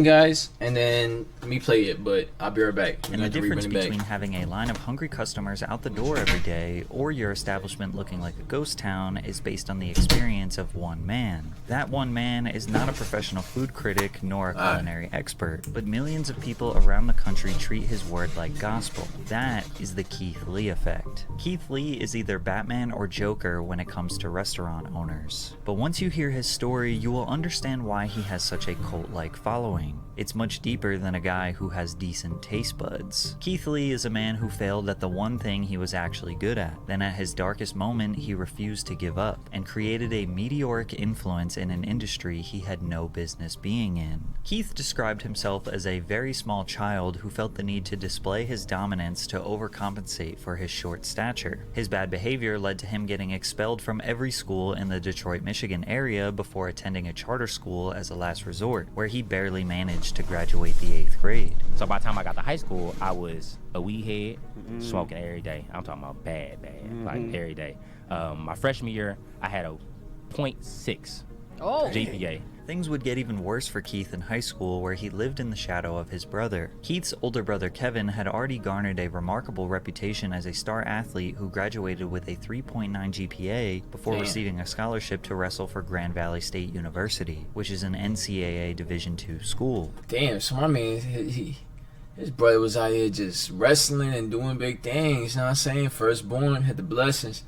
guys, and then me play it, but I'll be right back. And the difference between having a line of hungry customers out the door every day or your establishment looking like a ghost town is based on the experience of one man. That one man is not a professional food critic nor a culinary expert, but millions of people around the country treat his word like gospel. That is the Kieth Lee effect. Kieth Lee is either Batman or Joker when it comes to restaurant owners. But once you hear his story, you will understand why he has such a cult-like following. It's much deeper than a guy who has decent taste buds. Kieth Lee is a man who failed at the one thing he was actually good at. Then at his darkest moment, he refused to give up and created a meteoric influence in an industry he had no business being in. Kieth described himself as a very small child who felt the need to display his dominance to overcompensate for his short stature. His bad behavior led to him getting expelled from every school in the Detroit, Michigan area before attending a charter school as a last resort, where he barely managed to graduate the 8th grade. So by the time I got to high school, I was a weed head, smoking every day. I'm talking about bad, like every day. My freshman year, I had a .6 GPA. Things would get even worse for Kieth in high school, where he lived in the shadow of his brother. Kieth's older brother Kevin had already garnered a remarkable reputation as a star athlete who graduated with a 3.9 GPA before receiving a scholarship to wrestle for Grand Valley State University, which is an NCAA Division II school. Damn, so I mean, his brother was out here just wrestling and doing big things, you know what I'm saying? Firstborn, had the blessings.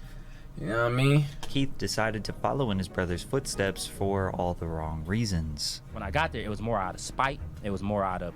You know what I mean? Kieth decided to follow in his brother's footsteps for all the wrong reasons. When I got there, it was more out of spite. It was more out of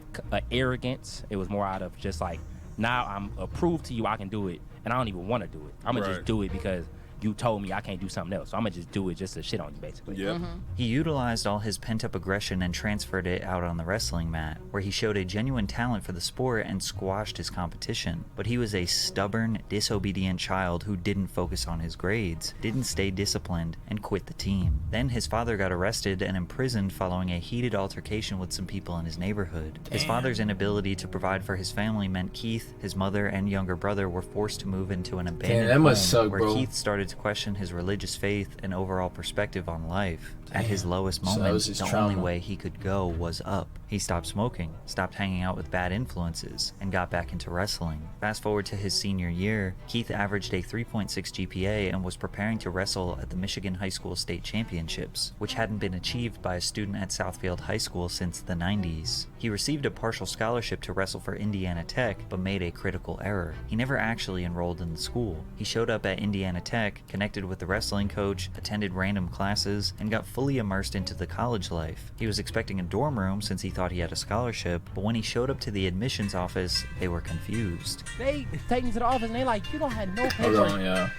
arrogance. It was more out of just like, now I'm approved to you, I can do it, and I don't even want to do it. I'm going to just do it because you told me I can't do something else. So I'm going to just do it just to shit on you, basically. Yep. He utilized all his pent-up aggression and transferred it out on the wrestling mat, where he showed a genuine talent for the sport and squashed his competition. But he was a stubborn, disobedient child who didn't focus on his grades, didn't stay disciplined, and quit the team. Then his father got arrested and imprisoned following a heated altercation with some people in his neighborhood. His father's inability to provide for his family meant Kieth, his mother, and younger brother were forced to move into an abandoned home, where Kieth started to question his religious faith and overall perspective on life. At his lowest moment, the only way he could go was up. He stopped smoking, stopped hanging out with bad influences, and got back into wrestling. Fast forward to his senior year, Kieth averaged a 3.6 GPA and was preparing to wrestle at the Michigan High School State Championships, which hadn't been achieved by a student at Southfield High School since the 90s. He received a partial scholarship to wrestle for Indiana Tech, but made a critical error. He never actually enrolled in the school. He showed up at Indiana Tech, connected with the wrestling coach, attended random classes, and got fully immersed into the college life. He was expecting a dorm room since he thought he had a scholarship, but when he showed up to the admissions office, they were confused. They take me to the office and they like, you don't have no paper. Hold on, yeah.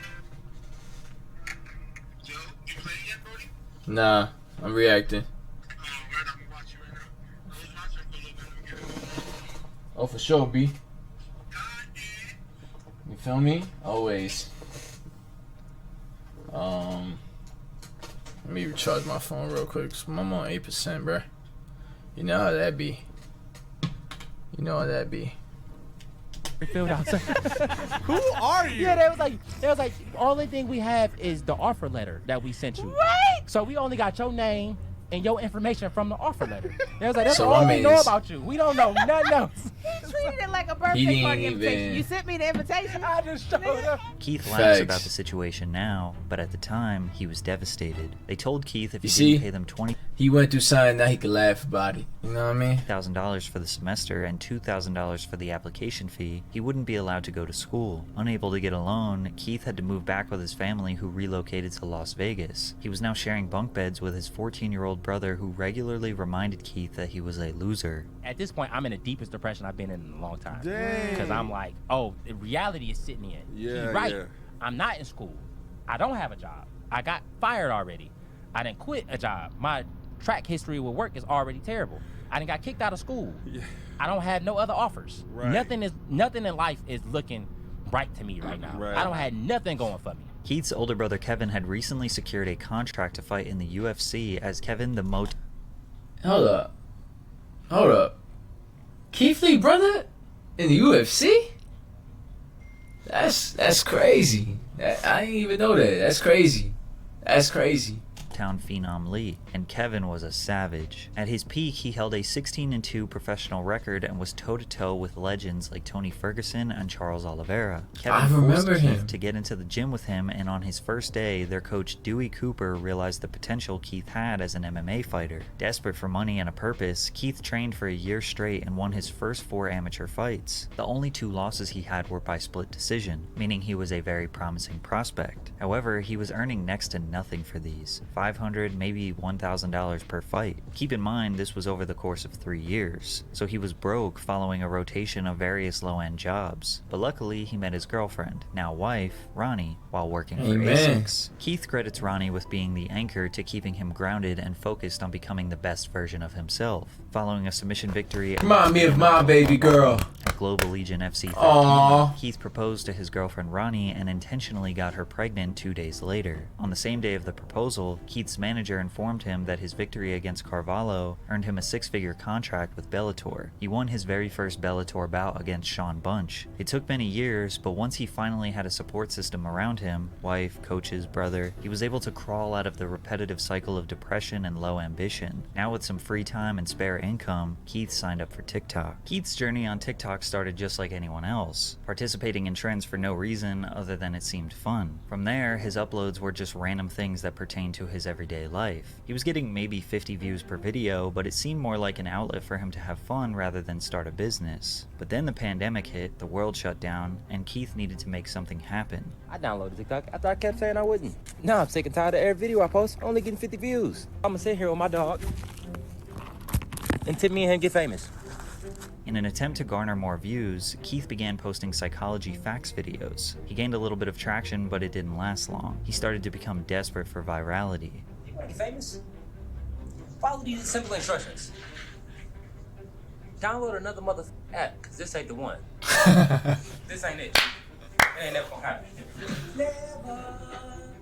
Nah, I'm reacting. Oh, for sure, B. You feel me? Always. Let me recharge my phone real quick. So I'm on 8%, bruh. You know how that be. You know how that be. Filled out. Who are you? Yeah, they was like, only thing we have is the offer letter that we sent you. Right? So we only got your name and your information from the offer letter. They was like, that's So all my we know man's- about you. We don't know nothing else. He treated it like a He birthday didn't party invitation. even- You sent me the invitation. I just showed up. Keith laughs Facts. about the situation now, but at the time, he was devastated. They told Keith if he You see? didn't pay them He went through something, now he could laugh about it. You know what I mean? $20,000 for the semester and $2,000 for the application fee, he wouldn't be allowed to go to school. Unable to get a loan, Keith had to move back with his family, who relocated to Las Vegas. He was now sharing bunk beds with his 14-year-old brother, who regularly reminded Keith that he was a loser. At this point, I'm in the deepest depression I've been in a long time. Dang. Because I'm like, oh, the reality is sitting in. Yeah, He's right. yeah. I'm not in school. I don't have a job. I got fired already. I didn't quit a job. My track history with work is already terrible. I done got kicked out of school. Yeah. I don't have no other offers. Right. Nothing in life is looking right to me right now. Right. I don't have nothing going for me. Keith's older brother Kevin had recently secured a contract to fight in the UFC as Kevin the Hold up. Keith Lee brother in the UFC? That's crazy. I didn't even know that. That's crazy. Motown phenom Lee, and Kevin was a savage. At his peak, he held a 16-2 professional record and was toe-to-toe with legends like Tony Ferguson and Charles Oliveira. Kevin forced Keith to get into the gym with him, and on his first day, their coach Dewey Cooper realized the potential Keith had as an MMA fighter. Desperate for money and a purpose, Keith trained for a year straight and won his first 4 amateur fights. The only 2 losses he had were by split decision, meaning he was a very promising prospect. However, he was earning next to nothing for these, $500, maybe $1,000 per fight. Keep in mind, this was over the course of 3 years, so he was broke following a rotation of various low-end jobs. But luckily, he met his girlfriend, now wife, Ronnie, while working for ASICS. Keith credits Ronnie with being the anchor to keeping him grounded and focused on becoming the best version of himself. Following a submission victory Remind me of my baby girl at Global Legion FC 13, Keith proposed to his girlfriend Ronnie and intentionally got her pregnant 2 days later. On the same day of the proposal, Keith's manager informed him that his victory against Carvalho earned him a 6-figure contract with Bellator. He won his very first Bellator bout against Sean Bunch. It took many years, but once he finally had a support system around him, wife, coaches, brother, he was able to crawl out of the repetitive cycle of depression and low ambition. Now with some free time and spare income, Keith signed up for TikTok. Keith's journey on TikTok started just like anyone else, participating in trends for no reason other than it seemed fun. From there, his uploads were just random things that pertained to his everyday life. He was getting maybe 50 views per video, but it seemed more like an outlet for him to have fun rather than start a business. But then the pandemic hit, the world shut down, and Keith needed to make something happen. I downloaded TikTok after I kept saying I wouldn't. Now I'm sick and tired of every video I post only getting 50 views. I'm gonna sit here with my dog and tip me and him get famous. In an attempt to garner more views, Keith began posting psychology facts videos. He gained a little bit of traction, but it didn't last long. He started to become desperate for virality. You wanna get famous? Follow these simple instructions. Download another app, cause this ain't the one. This ain't it. It ain't never gonna happen. Never.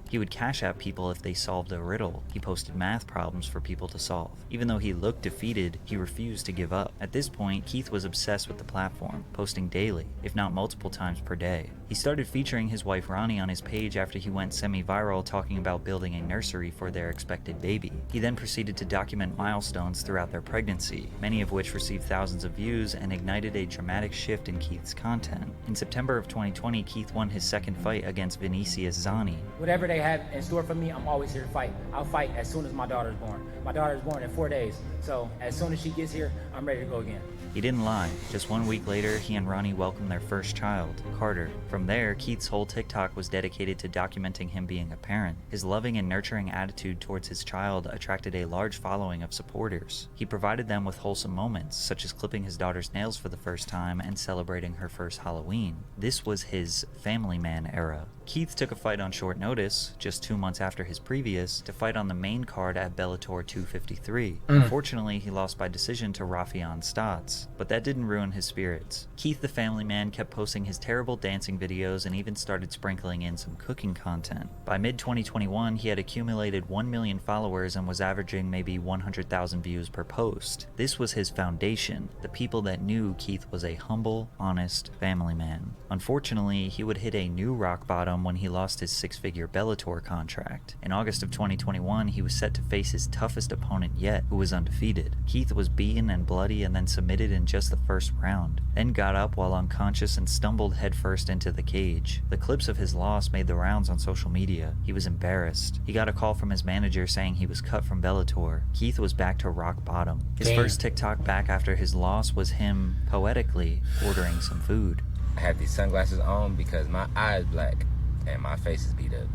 He would cash out people if they solved a riddle. He posted math problems for people to solve. Even though he looked defeated, he refused to give up. At this point, Keith was obsessed with the platform, posting daily, if not multiple times per day. He started featuring his wife Ronnie on his page after he went semi-viral talking about building a nursery for their expected baby. He then proceeded to document milestones throughout their pregnancy, many of which received thousands of views and ignited a dramatic shift in Keith's content. In September of 2020, Keith won his second fight against Vinicius Zani. Whatever they have in store for me, I'm always here to fight. I'll fight as soon as my daughter's born. My daughter's born in 4 days, so as soon as she gets here, I'm ready to go again. He didn't lie. Just 1 week later, he and Ronnie welcomed their first child, Carter. From there, Keith's whole TikTok was dedicated to documenting him being a parent. His loving and nurturing attitude towards his child attracted a large following of supporters. He provided them with wholesome moments, such as clipping his daughter's nails for the first time and celebrating her first Halloween. This was his family man era. Keith took a fight on short notice, just 2 months after his previous, to fight on the main card at Bellator 253. Unfortunately, he lost by decision to Rafion Stotts, but that didn't ruin his spirits. Keith the family man kept posting his terrible dancing videos and even started sprinkling in some cooking content. By mid-2021, he had accumulated 1 million followers and was averaging maybe 100,000 views per post. This was his foundation, the people that knew Keith was a humble, honest family man. Unfortunately, he would hit a new rock bottom when he lost his 6-figure Bellator contract. In August of 2021, he was set to face his toughest opponent yet, who was undefeated. Keith was beaten and bloody and then submitted in just the first round, then got up while unconscious and stumbled headfirst into the cage. The clips of his loss made the rounds on social media. He was embarrassed. He got a call from his manager saying he was cut from Bellator. Keith was back to rock bottom. His first TikTok back after his loss was him, poetically, ordering some food. I have these sunglasses on because my eye is black and my face is beat up.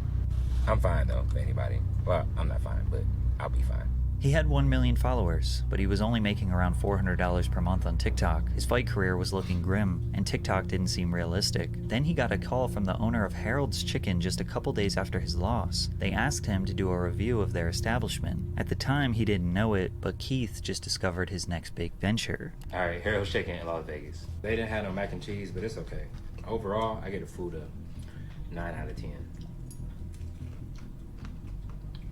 I'm fine though, for anybody. Well, I'm not fine, but I'll be fine. He had 1 million followers, but he was only making around $400 per month on TikTok. His fight career was looking grim, and TikTok didn't seem realistic. Then he got a call from the owner of Harold's Chicken just a couple days after his loss. They asked him to do a review of their establishment. At the time, he didn't know it, but Keith just discovered his next big venture. All right, Harold's Chicken in Las Vegas. They didn't have no mac and cheese, but it's okay. Overall, I get the food a 9 out of 10.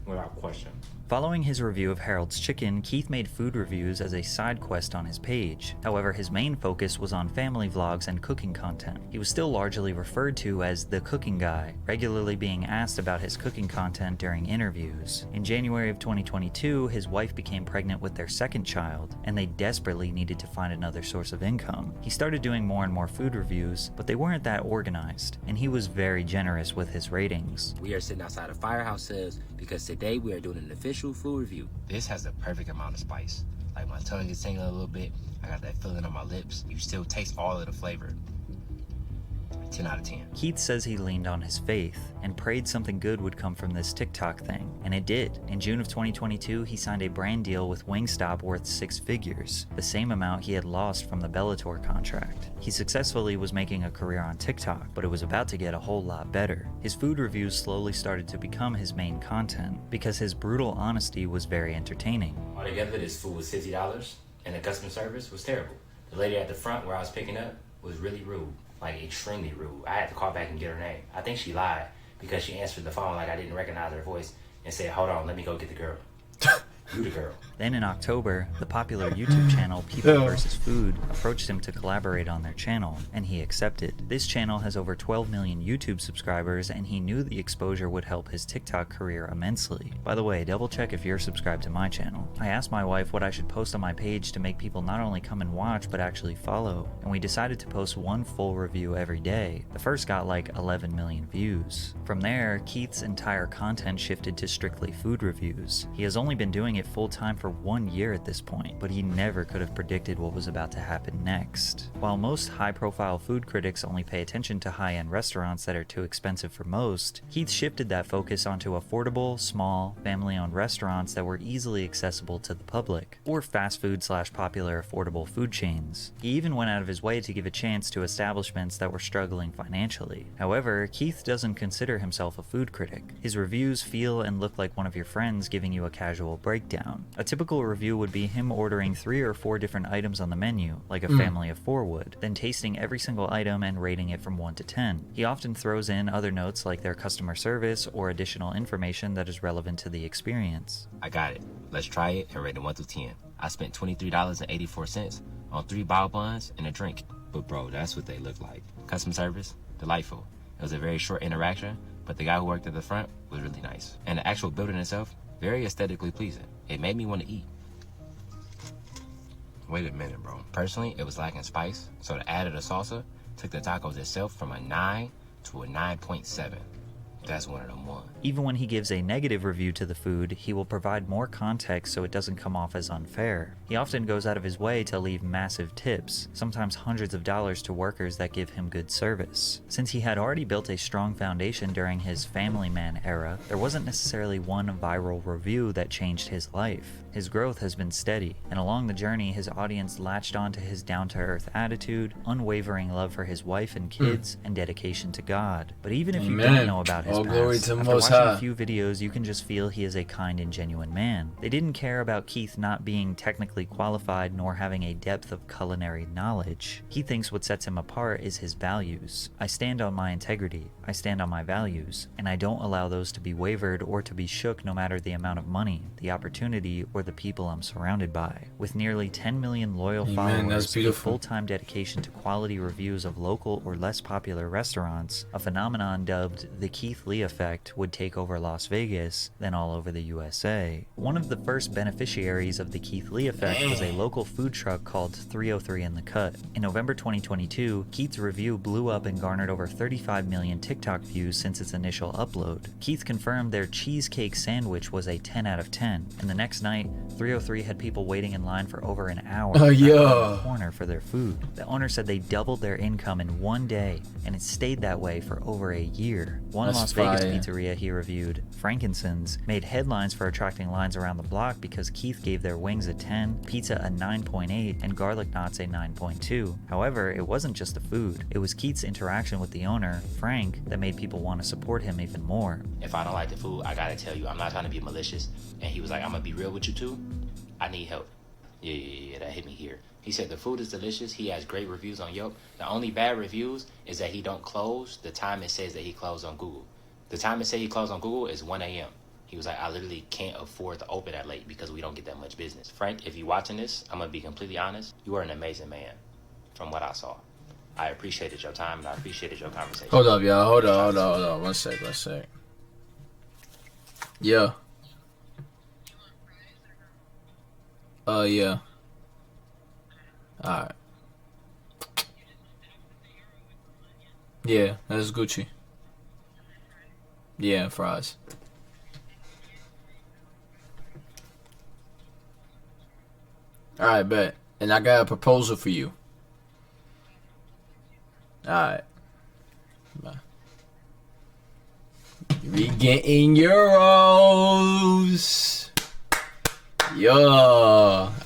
Without question. Following his review of Harold's Chicken, Kieth made food reviews as a side quest on his page. However, his main focus was on family vlogs and cooking content. He was still largely referred to as the cooking guy, regularly being asked about his cooking content during interviews. In January of 2022, his wife became pregnant with their second child, and they desperately needed to find another source of income. He started doing more and more food reviews, but they weren't that organized, and he was very generous with his ratings. We are sitting outside of Firehouse Subs because today we are doing an official food review. This has the perfect amount of spice. Like, my tongue is tingling a little bit. I got that feeling on my lips. You still taste all of the flavor. 10 out of 10. Kieth says he leaned on his faith and prayed something good would come from this TikTok thing, and it did. In June of 2022, he signed a brand deal with Wingstop worth 6 figures, the same amount he had lost from the Bellator contract. He successfully was making a career on TikTok, but it was about to get a whole lot better. His food reviews slowly started to become his main content because his brutal honesty was very entertaining. Altogether, this food was $50, and the customer service was terrible. The lady at the front where I was picking up was really rude. Like, extremely rude. I had to call back and get her name. I think she lied because she answered the phone like I didn't recognize her voice and said, "Hold on, let me go get the girl." You the girl. Then in October, the popular YouTube channel People vs. Food approached him to collaborate on their channel, and he accepted. This channel has over 12 million YouTube subscribers, and he knew the exposure would help his TikTok career immensely. By the way, double check if you're subscribed to my channel. I asked my wife what I should post on my page to make people not only come and watch, but actually follow, and we decided to post one full review every day. The first got like 11 million views. From there, Kieth's entire content shifted to strictly food reviews. He has only been doing it full-time for 1 year at this point, but he never could have predicted what was about to happen next. While most high-profile food critics only pay attention to high-end restaurants that are too expensive for most, Kieth shifted that focus onto affordable, small, family-owned restaurants that were easily accessible to the public, or fast food/popular affordable food chains. He even went out of his way to give a chance to establishments that were struggling financially. However, Kieth doesn't consider himself a food critic. His reviews feel and look like one of your friends giving you a casual breakdown. A typical review would be him ordering 3 or 4 different items on the menu, like a family of 4 would, then tasting every single item and rating it from 1 to 10. He often throws in other notes like their customer service or additional information that is relevant to the experience. I got it. Let's try it and rate it 1 through 10. I spent $23.84 on 3 bao buns and a drink. But bro, that's what they look like. Customer service, delightful. It was a very short interaction, but the guy who worked at the front was really nice. And the actual building itself, very aesthetically pleasing. It made me want to eat. Wait a minute, bro. Personally, it was lacking spice, so the add of the salsa took the tacos itself from a 9 to a 9.7. That's one of them ones. Even when he gives a negative review to the food, he will provide more context so it doesn't come off as unfair. He often goes out of his way to leave massive tips, sometimes hundreds of dollars to workers that give him good service. Since he had already built a strong foundation during his family man era, there wasn't necessarily one viral review that changed his life. His growth has been steady, and along the journey his audience latched onto his down-to-earth attitude, unwavering love for his wife and kids, and dedication to God. But even if you don't know about his past, after watching a few videos you can just feel he is a kind and genuine man. They didn't care about Kieth not being technically qualified nor having a depth of culinary knowledge. He thinks what sets him apart is his values. I stand on my integrity, I stand on my values, and I don't allow those to be wavered or to be shook no matter the amount of money, the opportunity, or the people I'm surrounded by. With nearly 10 million loyal followers, a full-time dedication to quality reviews of local or less popular restaurants, a phenomenon dubbed the Kieth Lee effect would take over Las Vegas, then all over the USA. One of the first beneficiaries of the Kieth Lee effect was a local food truck called 303 in the Cut. In November 2022, Kieth's review blew up and garnered over 35 million TikTok views since its initial upload. Kieth confirmed their cheesecake sandwich was a 10 out of 10, and the next night, 303 had people waiting in line for over an hour in the corner for their food. The owner said they doubled their income in 1 day, and it stayed that way for over a year. One Las Vegas pizzeria he reviewed, Frankincense, made headlines for attracting lines around the block because Kieth gave their wings a 10, pizza a 9.8, and garlic knots a 9.2. However, it wasn't just the food. It was Kieth's interaction with the owner, Frank, that made people want to support him even more. If I don't like the food, I gotta tell you, I'm not trying to be malicious. And he was like, I'm gonna be real with you too. I need help. Yeah, that hit me here. He said the food is delicious. He has great reviews on Yelp. The only bad reviews is that he don't close the time it says that he closed on Google. The time it says he closed on Google is 1 a.m. He was like, I literally can't afford to open that late because we don't get that much business. Frank, if you're watching this, I'm going to be completely honest. You are an amazing man from what I saw. I appreciated your time and I appreciated your conversation. Hold up, y'all. Hold on. One sec. Yeah. Yeah. Alright. Yeah, that's Gucci. Yeah, fries. Alright, bet. And I got a proposal for you. Alright. Bye. We getting euros. Yo.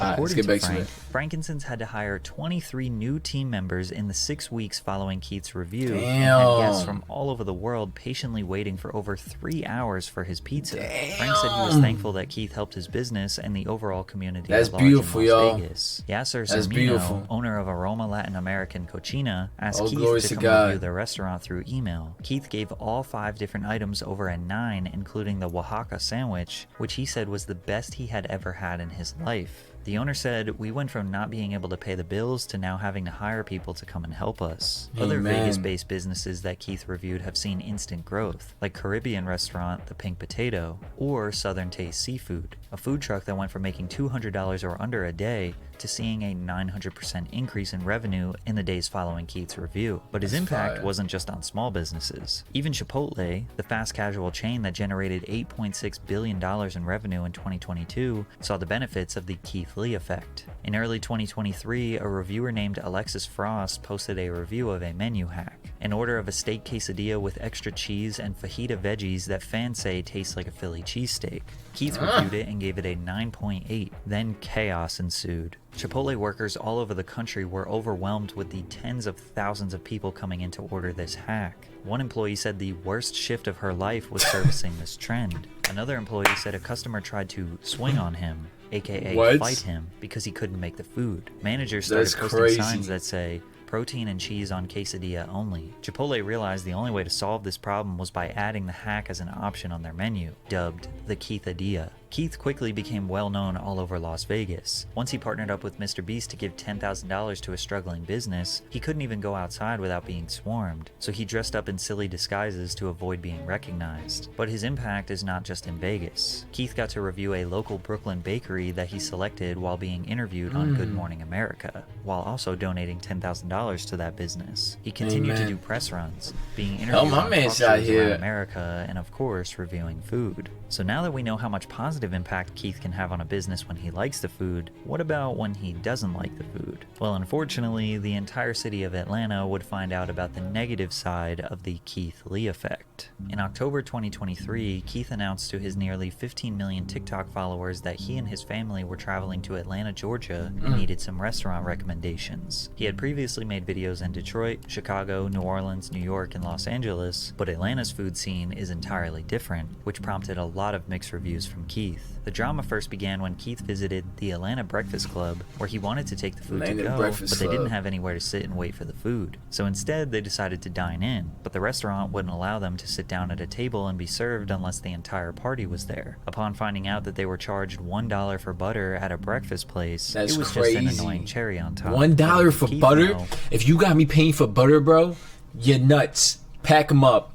Alright, let's get back to it. Frankincense had to hire 23 new team members in the 6 weeks following Kieth's review, Damn. and had guests from all over the world patiently waiting for over 3 hours for his pizza. Damn. Frank said he was thankful that Kieth helped his business and the overall community That's at large beautiful, in Las y'all. Vegas. Yasser That's beautiful. Sermino, owner of Aroma Latin American Cochina, asked All glory Kieth to to come God. review their restaurant through email. Kieth gave all 5 different items over a 9, including the Oaxaca sandwich, which he said was the best he had ever had in his life. The owner said, "We went from not being able to pay the bills to now having to hire people to come and help us." Other Amen. Vegas-based businesses that Kieth reviewed have seen instant growth, like Caribbean restaurant The Pink Potato or Southern Taste Seafood, a food truck that went from making $200 or under a day to seeing a 900% increase in revenue in the days following Kieth's review. But his That's impact fire. wasn't just on small businesses. Even Chipotle, the fast casual chain that generated $8.6 billion in revenue in 2022, saw the benefits of the Keith Lee effect. In early 2023, a reviewer named Alexis Frost posted a review of a menu hack. An order of a steak quesadilla with extra cheese and fajita veggies that fans say tastes like a Philly cheesesteak. Keith reviewed it and gave it a 9.8. Then chaos ensued. Chipotle workers all over the country were overwhelmed with the tens of thousands of people coming in to order this hack. One employee said the worst shift of her life was servicing this trend. Another employee said a customer tried to swing on him, aka What? fight him, because he couldn't make the food. Managers started That's posting crazy. signs that say, "Protein and cheese on quesadilla only." Chipotle realized the only way to solve this problem was by adding the hack as an option on their menu, dubbed the Keithadilla. Keith quickly became well known all over Las Vegas. Once he partnered up with Mr. Beast to give $10,000 to a struggling business, he couldn't even go outside without being swarmed, so he dressed up in silly disguises to avoid being recognized. But his impact is not just in Vegas. Keith got to review a local Brooklyn bakery that he selected while being interviewed on Good Morning America, while also donating $10,000 to that business. He continued to Amen. do press runs, being Oh, interviewed my on man's talk out shows here. around America, and of course reviewing food. So now that we know how much positive impact Keith can have on a business when he likes the food, what about when he doesn't like the food? Well, unfortunately, the entire city of Atlanta would find out about the negative side of the Keith Lee effect. In October 2023, Keith announced to his nearly 15 million TikTok followers that he and his family were traveling to Atlanta, Georgia, and needed some restaurant recommendations. He had previously made videos in Detroit, Chicago, New Orleans, New York, and Los Angeles, but Atlanta's food scene is entirely different, which prompted a lot of mixed reviews from Keith. The drama first began when Keith visited the Atlanta Breakfast Club, where he wanted to take the food to Atlanta go, Breakfast but they Club. didn't have anywhere to sit and wait for the food. So instead, they decided to dine in, but the restaurant wouldn't allow them to sit down at a table and be served unless the entire party was there. Upon finding out that they were charged $1 for butter at a breakfast place, That's it was just an crazy. annoying cherry on top. $1 But for Keith butter? know- If you got me paying for butter, bro, you're nuts. Pack them up.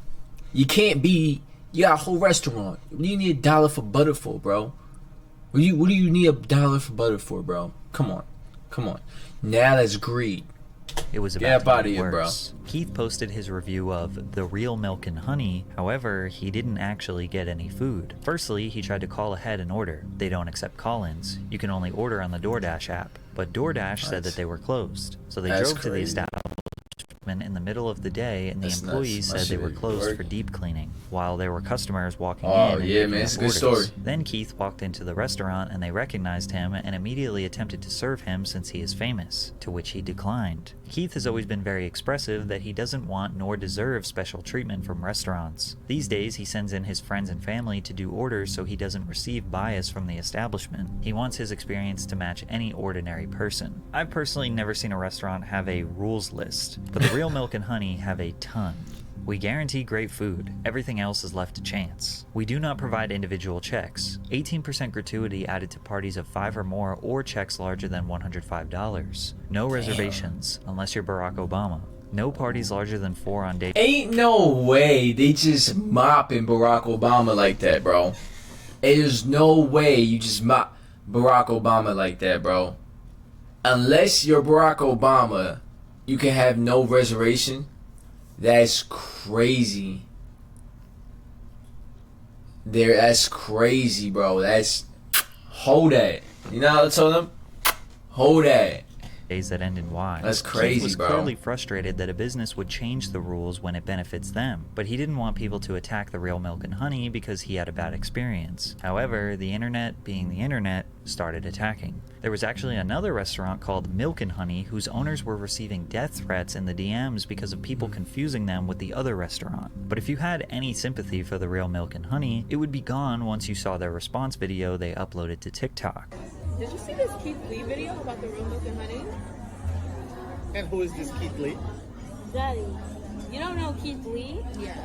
You can't be. You got a whole restaurant. What do you need $1 for butter for, bro? What do you need $1 for butter for, bro? Come on. Now that's greed. It was Get about up to outta get here, bro. worse. Keith posted his review of The Real Milk and Honey. However, he didn't actually get any food. Firstly, he tried to call ahead and order. They don't accept call-ins. You can only order on the DoorDash app. But DoorDash said that they were closed. So they That's drove to the crazy. establishment in the middle of the day, and the That's nuts. employees My said they shit were is closed for working. deep cleaning, while there were customers walking Oh, in and yeah, picking man, up it's a good orders. story. Then Keith walked into the restaurant and they recognized him and immediately attempted to serve him since he is famous, to which he declined. Keith has always been very expressive that he doesn't want nor deserve special treatment from restaurants. These days, he sends in his friends and family to do orders so he doesn't receive bias from the establishment. He wants his experience to match any ordinary person. I've personally never seen a restaurant have a rules list, but the Real Milk and Honey have a ton. We guarantee great food. Everything else is left to chance. We do not provide individual checks. 18% gratuity added to parties of 5 or more or checks larger than $105. No reservations, unless you're Barack Obama. No parties larger than 4 on day. Ain't no way they just mopping Barack Obama like that, bro. There's no way you just mop Barack Obama like that, bro. Unless you're Barack Obama, you can have no reservation. That's crazy. That's crazy, bro. Hold that. You know how I told them? Hold that. Days that end in Y. That's Keith crazy, was bro. clearly frustrated that a business would change the rules when it benefits them, but he didn't want people to attack the Real Milk and Honey because he had a bad experience. However, the internet, being the internet, started attacking. There was actually another restaurant called Milk and Honey whose owners were receiving death threats in the DMs because of people confusing them with the other restaurant. But if you had any sympathy for the Real Milk and Honey, it would be gone once you saw their response video they uploaded to TikTok. Did you see this Keith Lee video about the Real Milk and Honey? And who is this Keith Lee? Daddy, you don't know Keith Lee? Yeah.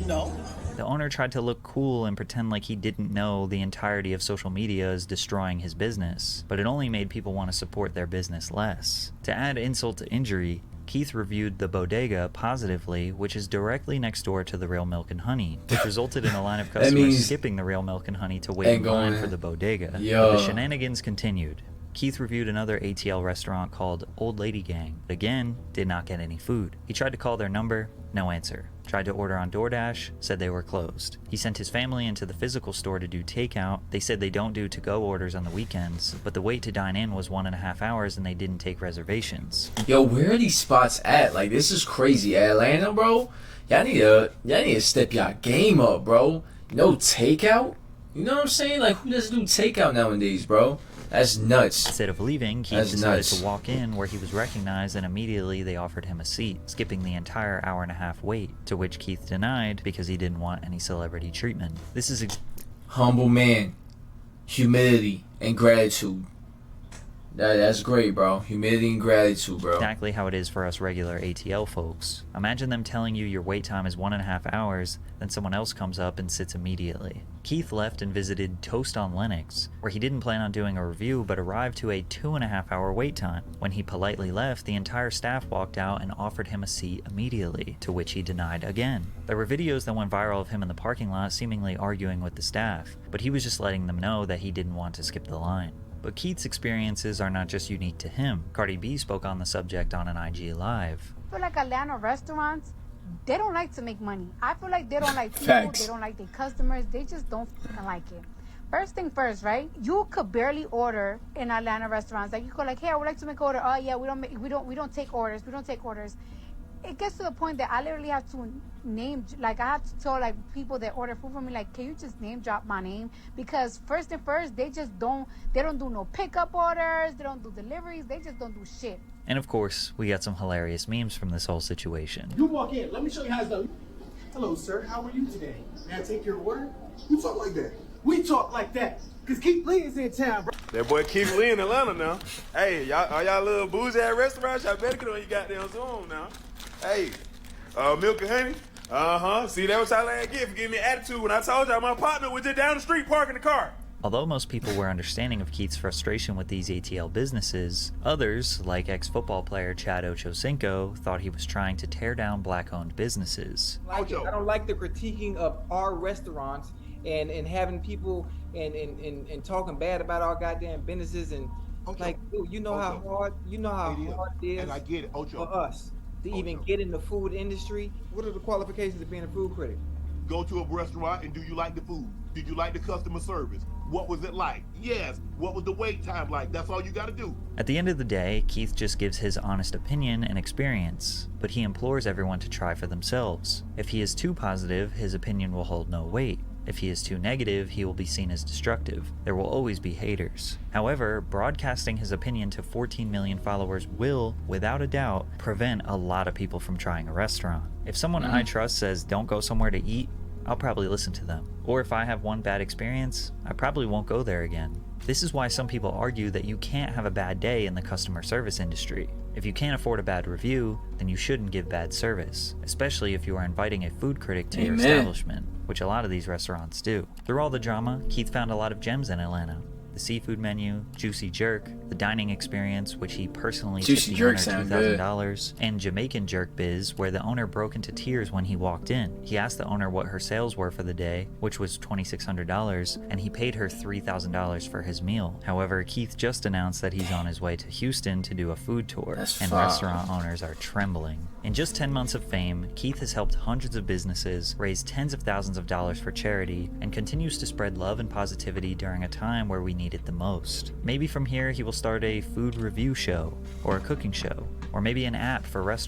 No. The owner tried to look cool and pretend like he didn't know the entirety of social media is destroying his business, but it only made people want to support their business less. To add insult to injury, Keith reviewed the bodega positively, which is directly next door to the Real Milk and Honey, which resulted in a line of customers skipping the Real Milk and Honey to wait in line for the bodega. But the shenanigans continued. Keith reviewed another ATL restaurant called Old Lady Gang, but again, did not get any food. He tried to call their number, no answer. Tried to order on DoorDash, said they were closed. He sent his family into the physical store to do takeout. They said they don't do to-go orders on the weekends, but the wait to dine in was 1.5 hours and they didn't take reservations. Yo, where are these spots at? Like, this is crazy. Atlanta, bro? Y'all need to step y'all game up, bro. No takeout? You know what I'm saying? Like, who doesn't do takeout nowadays, bro? That's nuts. Instead of leaving, Keith decided to walk in where he was recognized and immediately they offered him a seat, skipping the entire 1.5-hour wait, to which Keith denied because he didn't want any celebrity treatment. This is humble man, humility, and gratitude. That's great, bro. Humility and gratitude, bro. Exactly how it is for us regular ATL folks. Imagine them telling you your wait time is 1.5 hours, then someone else comes up and sits immediately. Keith left and visited Toast on Lennox, where he didn't plan on doing a review but arrived to a 2.5-hour wait time. When he politely left, the entire staff walked out and offered him a seat immediately, to which he denied again. There were videos that went viral of him in the parking lot seemingly arguing with the staff, but he was just letting them know that he didn't want to skip the line. But Keith's experiences are not just unique to him. Cardi B spoke on the subject on an IG Live. I feel like Atlanta restaurants, they don't like to make money. I feel like they don't like people, they don't like their customers, they just don't like it. First thing first, right? You could barely order in Atlanta restaurants. Like you go like, hey, I would like to make an order. Oh yeah, we don't take orders. It gets to the point that I literally have to name, like I have to tell like people that order food from me, like, can you just name drop my name? Because first and first, they don't do no pickup orders, they don't do deliveries, they just don't do shit. And of course, we got some hilarious memes from this whole situation. You walk in, let me show you how it's done. Hello, sir, how are you today? May I take your order? You talk like that. We talk like that, because Keith Lee is in town, bro. That boy Keith Lee in Atlanta now. Hey, y'all little boozy at restaurants, y'all better get on your goddamn Zoom now. Hey, Milk and Honey? Uh-huh. See, that was how I get for giving me attitude when I told y'all my partner was just down the street parking the car. Although most people were understanding of Keith's frustration with these ATL businesses, others, like ex-football player Chad Ochocinco, thought he was trying to tear down black-owned businesses. I don't like the critiquing of our restaurants and having people and talking bad about our goddamn businesses and like, dude, you know how hard it is, and I get it, for us to even get in the food industry. What are the qualifications of being a food critic? Go to a restaurant and do you like the food? Did you like the customer service? What was it like? Yes. What was the wait time like? That's all you got to do. At the end of the day, Keith just gives his honest opinion and experience, but he implores everyone to try for themselves. If he is too positive, his opinion will hold no weight. If he is too negative, he will be seen as destructive. There will always be haters. However, broadcasting his opinion to 14 million followers will, without a doubt, prevent a lot of people from trying a restaurant. If someone I trust says don't go somewhere to eat, I'll probably listen to them. Or if I have one bad experience, I probably won't go there again. This is why some people argue that you can't have a bad day in the customer service industry. If you can't afford a bad review, then you shouldn't give bad service, especially if you are inviting a food critic to your establishment, which a lot of these restaurants do. Through all the drama, Kieth found a lot of gems in Atlanta. The seafood menu, Juicy Jerk, the dining experience, which he personally tipped the owner $2,000, and Jamaican Jerk Biz, where the owner broke into tears when he walked in. He asked the owner what her sales were for the day, which was $2,600, and he paid her $3,000 for his meal. However, Kieth just announced that he's on his way to Houston to do a food tour, and restaurant owners are trembling. In just 10 months of fame, Kieth has helped hundreds of businesses, raised tens of thousands of dollars for charity, and continues to spread love and positivity during a time where we need it the most. Maybe from here he will start a food review show, or a cooking show, or maybe an app for restaurants.